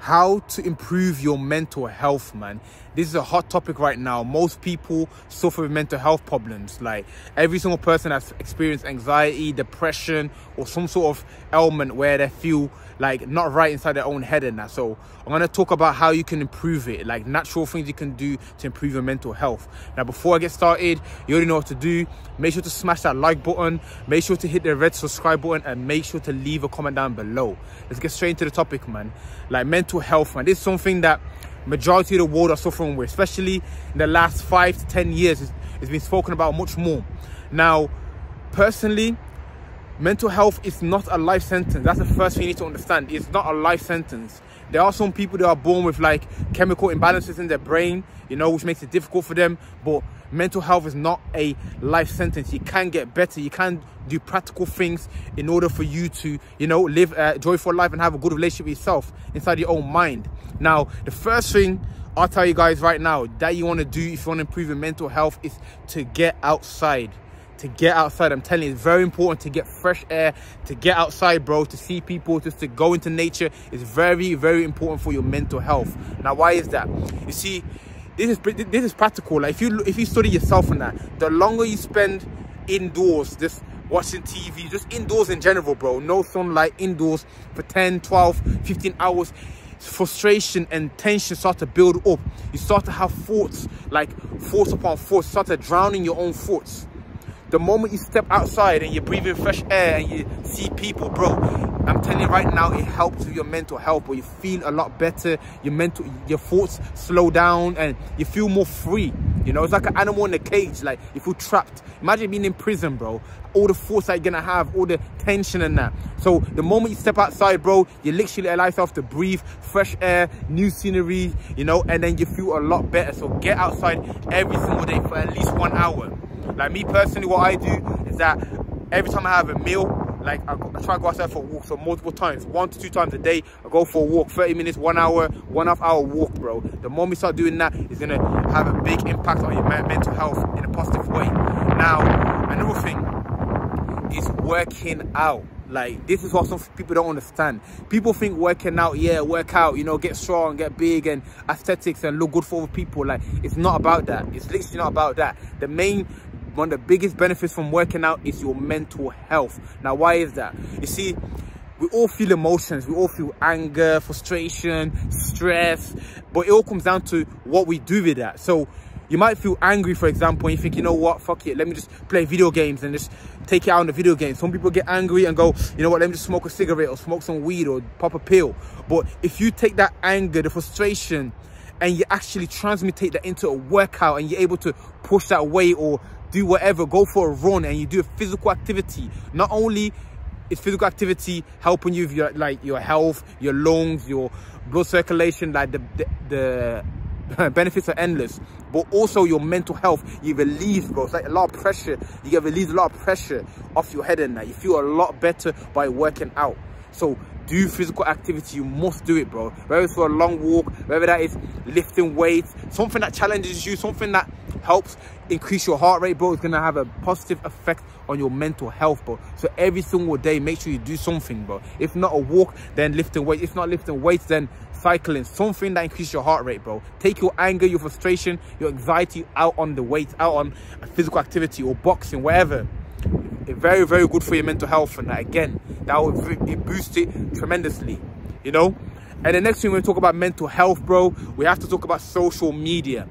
how to improve your mental health, man. This is a hot topic right now. Most people suffer with mental health problems. Like, every single person has experienced anxiety, depression, or some sort of ailment where they feel like not right inside their own head and that. So I'm going to talk about how you can improve it, like natural things you can do to improve your mental health. Now, before I get started, you already know what to do. Make sure to smash that like button, make sure to hit the red subscribe button, and make sure to leave a comment down below. Let's get straight into the topic, man. Like, mental health, man, this is something that majority of the world are suffering with, especially in the last 5 to 10 years. It's been spoken about much more. Now, personally, mental health is not a life sentence. That's the first thing you need to understand. It's not a life sentence. There are some people that are born with like chemical imbalances in their brain, you know, which makes it difficult for them. But mental health is not a life sentence. You can get better. You can do practical things in order for you to, you know, live a joyful life and have a good relationship with yourself inside your own mind. Now, the first thing I'll tell you guys right now that you want to do if you want to improve your mental health is to get outside. To get outside. I'm telling you, it's very important to get fresh air, to get outside, bro, to see people, just to go into nature. Is very, very important for your mental health. Now, why is that? You see, this is practical. Like, if you study yourself on that, the longer you spend indoors, just watching TV, just indoors in general, bro, no sunlight, indoors for 10, 12, 15 hours, frustration and tension start to build up. You start to have thoughts, like thoughts upon thoughts, start to drown in your own thoughts. The moment you step outside and you're breathing fresh air and you see people, bro, I'm telling you right now, it helps with your mental health, but you feel a lot better. Your thoughts slow down and you feel more free. You know, it's like an animal in a cage. Like, you feel trapped. Imagine being in prison, bro. All the thoughts that you're gonna have, all the tension and that. So the moment you step outside, bro, you literally allow yourself to breathe fresh air, new scenery, you know, and then you feel a lot better. So get outside every single day for at least 1 hour. Like, me personally, what I do is that every time I have a meal, like, I try to go outside for a walk. So multiple times, 1 to 2 times a day, I go for a walk, 30 minutes, 1 hour, 1.5 hour walk, bro. The moment you start doing that, it's gonna have a big impact on your mental health in a positive way. Now, another thing is working out. Like, this is what some people don't understand. People think working out, yeah, work out, you know, get strong, get big, and aesthetics and look good for other people. Like, it's not about that. It's literally not about that. One of the biggest benefits from working out is your mental health. Now, why is that? You see, we all feel emotions. We all feel anger, frustration, stress, but it all comes down to what we do with that. So you might feel angry, for example, and you think, you know what, fuck it, let me just play video games and just take it out on the video games. Some people get angry and go, you know what, let me just smoke a cigarette or smoke some weed or pop a pill. But if you take that anger, the frustration, and you actually transmutate that into a workout and you're able to push that weight or do whatever, go for a run, and you do a physical activity, not only is physical activity helping you with your health, your lungs, your blood circulation, like the benefits are endless, but also your mental health, you release, bro. It's like a lot of pressure. You get released a lot of pressure off your head, and that you feel a lot better by working out. So do physical activity. You must do it, bro. Whether it's for a long walk, whether that is lifting weights, something that challenges you, something that helps increase your heart rate, bro, is gonna have a positive effect on your mental health, bro. So every single day, make sure you do something, bro. If not a walk, then lifting weights. If not lifting weights, then cycling. Something that increases your heart rate, bro. Take your anger, your frustration, your anxiety out on the weight, out on a physical activity or boxing, wherever. It's very, very good for your mental health, and that, again, that will boost it tremendously, you know. And the next thing, when we talk about mental health, bro, we have to talk about social media.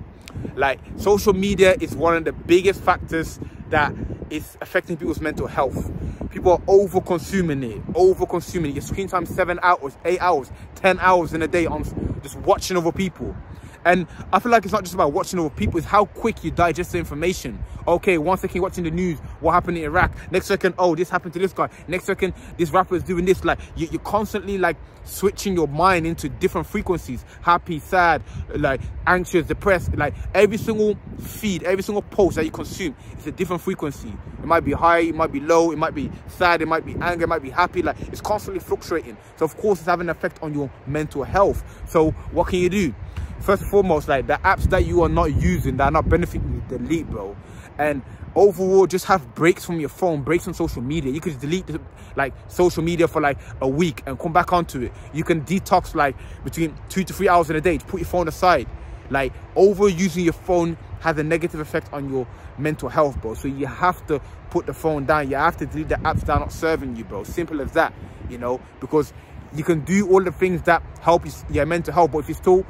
Like, social media is one of the biggest factors that is affecting people's mental health. People are over consuming it. Your screen time 7 hours, 8 hours, 10 hours in a day on just watching other people. And I feel like it's not just about watching other people, it's how quick you digest the information. Okay, 1 second you're watching the news, what happened in Iraq. Next second, oh, this happened to this guy. Next second, this rapper is doing this. Like, you're constantly like switching your mind into different frequencies. Happy, sad, like anxious, depressed. Like, every single feed, every single post that you consume is a different frequency. It might be high, it might be low, it might be sad, it might be anger, it might be happy. Like, it's constantly fluctuating. So of course it's having an effect on your mental health. So what can you do? First and foremost, like, the apps that you are not using, that are not benefiting you, delete, bro. And overall, just have breaks from your phone, breaks on social media. You could delete like social media for like a week and come back onto it. You can detox like between 2 to 3 hours in a day to put your phone aside. Like, overusing your phone has a negative effect on your mental health, bro. So you have to put the phone down. You have to delete the apps that are not serving you, bro. Simple as that, you know, because you can do all the things that help your mental health, but if you're still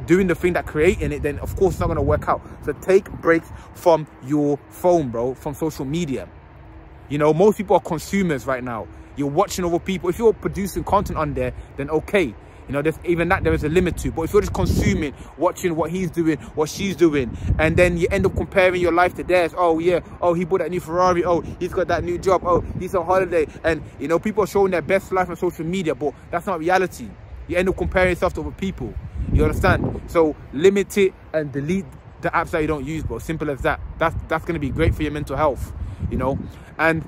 doing the thing that creating it, then of course it's not going to work out. So take breaks from your phone, bro, from social media. You know, most people are consumers right now. You're watching other people. If you're producing content on there, then okay. You know, there's even that there is a limit to. But if you're just consuming, watching what he's doing, what she's doing, and then you end up comparing your life to theirs. Oh yeah, oh he bought that new Ferrari, oh he's got that new job, oh he's on holiday. And you know, people are showing their best life on social media, but that's not reality. You end up comparing yourself to other people. You understand? So limit it and delete the apps that you don't use, bro. Simple as that. That's gonna be great for your mental health, you know. And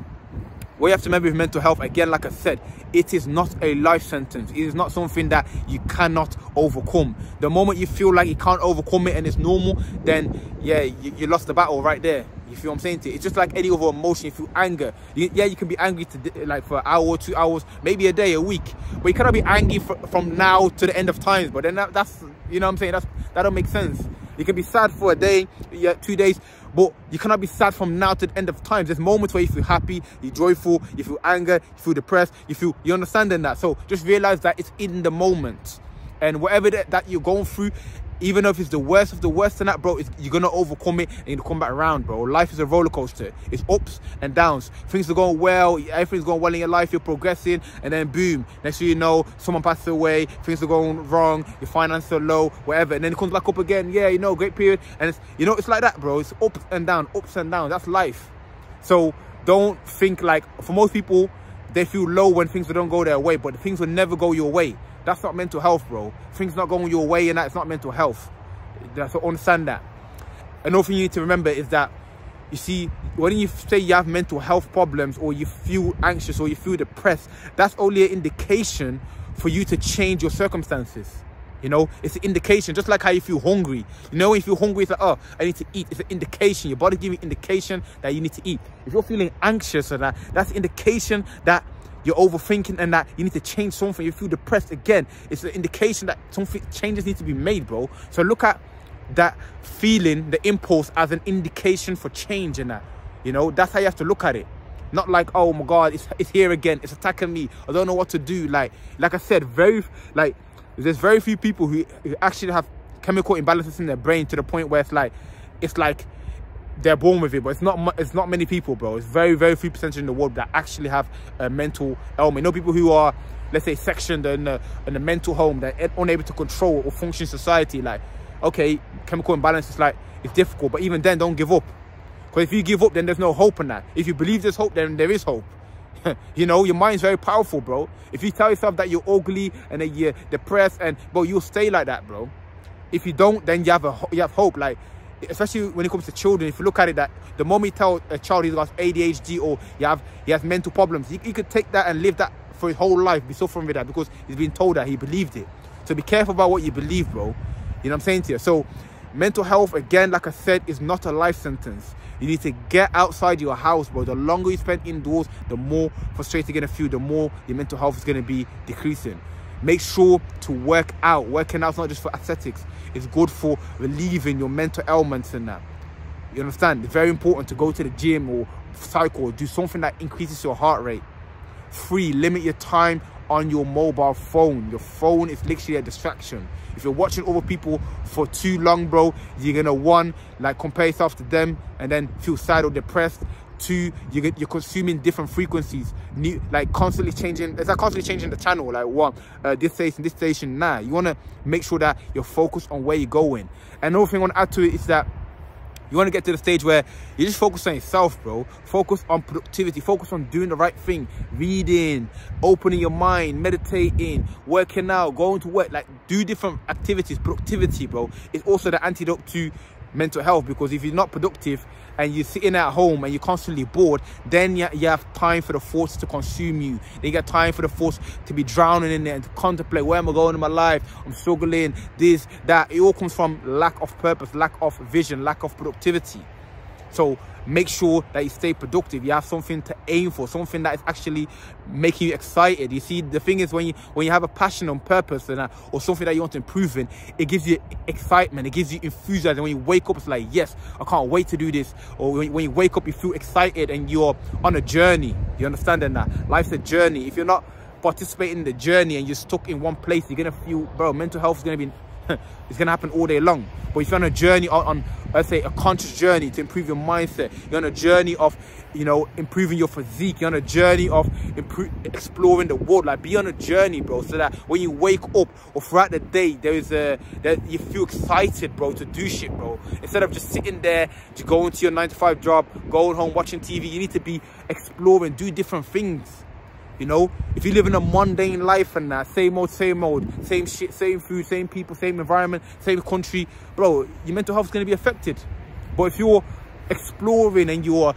what you have to remember with mental health, again, like I said, it is not a life sentence. It is not something that you cannot overcome. The moment you feel like you can't overcome it and it's normal, then yeah, you lost the battle right there. You feel what I'm saying to you? It's just like any other emotion. You feel anger. Yeah, you can be angry like for an hour, 2 hours, maybe a day, a week. But you cannot be angry from now to the end of times. But then that's, you know what I'm saying? that don't make sense. You can be sad for a day, 2 days, but you cannot be sad from now to the end of times. There's moments where you feel happy, you're joyful, you feel anger, you feel depressed, you understand that. So just realize that it's in the moment. And whatever that you're going through, even if it's the worst of the worst than that, bro, you're gonna overcome it and you're gonna come back around, bro. Life is a roller coaster. It's ups and downs. Things are going well, everything's going well in your life, you're progressing, and then boom, next thing you know, someone passes away, things are going wrong, your finances are low, whatever, and then it comes back up again. Yeah, you know, great period. And it's, you know, it's like that, bro. It's ups and downs, ups and downs. That's life. So don't think like, for most people, they feel low when things don't go their way, but things will never go your way. That's not mental health, bro. Things not going your way and that's not mental health. So understand that. Another thing you need to remember is that, you see, when you say you have mental health problems or you feel anxious or you feel depressed, that's only an indication for you to change your circumstances. You know, it's an indication, just like how you feel hungry. You know, when you feel hungry, it's like, oh, I need to eat. It's an indication. Your body gives you indication that you need to eat. If you're feeling anxious or that's an indication that you're overthinking and that you need to change something. You feel depressed, again, it's an indication that something changes need to be made, bro. So look at that feeling, the impulse, as an indication for change in that. You know, that's how you have to look at it. Not like, oh my God, it's here again, it's attacking me, I don't know what to do. Like I said, there's very few people who actually have chemical imbalances in their brain to the point where it's like they're born with it. But it's not many people, bro. It's very, very few percentage in the world that actually have a mental ailment. You know, people who are, let's say, sectioned in a mental home, that are unable to control or function in society. Like, okay, chemical imbalance is like, it's difficult, but even then, don't give up. Because if you give up, then there's no hope in that. If you believe there's hope, then there is hope. You know, your mind's very powerful, bro. If you tell yourself that you're ugly and that you're depressed, bro, you'll stay like that, bro. If you don't, then you have hope. Like, especially when it comes to children, if you look at it, that the moment you tell a child he's got ADHD or he has mental problems, he could take that and live that for his whole life, be suffering with that because he's been told that, he believed it. So be careful about what you believe, bro. You know what I'm saying to you? So mental health, again, like I said, is not a life sentence. You need to get outside your house, bro. The longer you spend indoors, the more frustrated you're gonna feel, the more your mental health is gonna be decreasing. Make sure to work out. Working out is not just for aesthetics. It's good for relieving your mental ailments and that. You understand? It's very important to go to the gym or cycle or do something that increases your heart rate. 3, limit your time on your mobile phone. Your phone is literally a distraction. If you're watching other people for too long, bro, you're gonna compare yourself to them and then feel sad or depressed. 2, you're consuming different frequencies, constantly changing. It's like constantly changing the channel. Like, what, this station. Nah, you want to make sure that you're focused on where you're going. And another thing I want to add to it is that you want to get to the stage where you just focus on yourself, bro. Focus on productivity. Focus on doing the right thing. Reading, opening your mind, meditating, working out, going to work. Like, do different activities. Productivity, bro, is also the antidote to mental health. Because if you're not productive and you're sitting at home and you're constantly bored, then you have time for the thoughts to consume you. Then you got time for the thoughts to be drowning in there and to contemplate, where am I going in my life? I'm struggling, this, that. It all comes from lack of purpose, lack of vision, lack of productivity. So make sure that you stay productive. You have something to aim for, something that is actually making you excited. You see, the thing is, when you have a passion on purpose and or something that you want to improve in, it gives you excitement, it gives you enthusiasm. When you wake up, it's like, yes, I can't wait to do this. Or when you wake up, you feel excited and you're on a journey. You understand that life's a journey. If you're not participating in the journey and you're stuck in one place, you're gonna feel, bro, mental health is gonna be it's gonna happen all day long. But if you're on a journey, on let's say a conscious journey to improve your mindset, you're on a journey of, you know, improving your physique, you're on a journey of exploring the world. Like, be on a journey, bro, so that when you wake up or throughout the day, that you feel excited, bro, to do shit, bro. Instead of just sitting there, just going to your 9-to-5 job, going home, watching TV, you need to be exploring, do different things. You know, if you live in a mundane life and that same old, same shit, same food, same people, same environment, same country, bro, your mental health is going to be affected. But if you're exploring and you're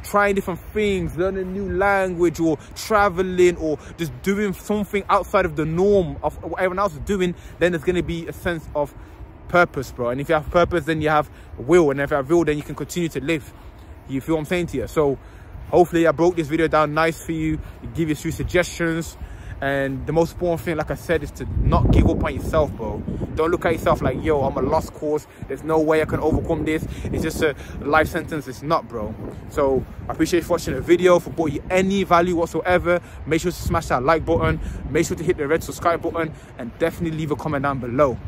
trying different things, learning a new language, or traveling, or just doing something outside of the norm of what everyone else is doing, then there's going to be a sense of purpose, bro. And if you have purpose, then you have will, and if you have will, then you can continue to live. You feel what I'm saying to you? So hopefully I broke this video down nice for you, give you a few suggestions. And the most important thing, like I said, is to not give up on yourself, bro. Don't look at yourself like, yo, I'm a lost cause, there's no way I can overcome this, it's just a life sentence. It's not, bro. So I appreciate you for watching the video. If it brought you any value whatsoever, make sure to smash that like button, make sure to hit the red subscribe button, and definitely leave a comment down below.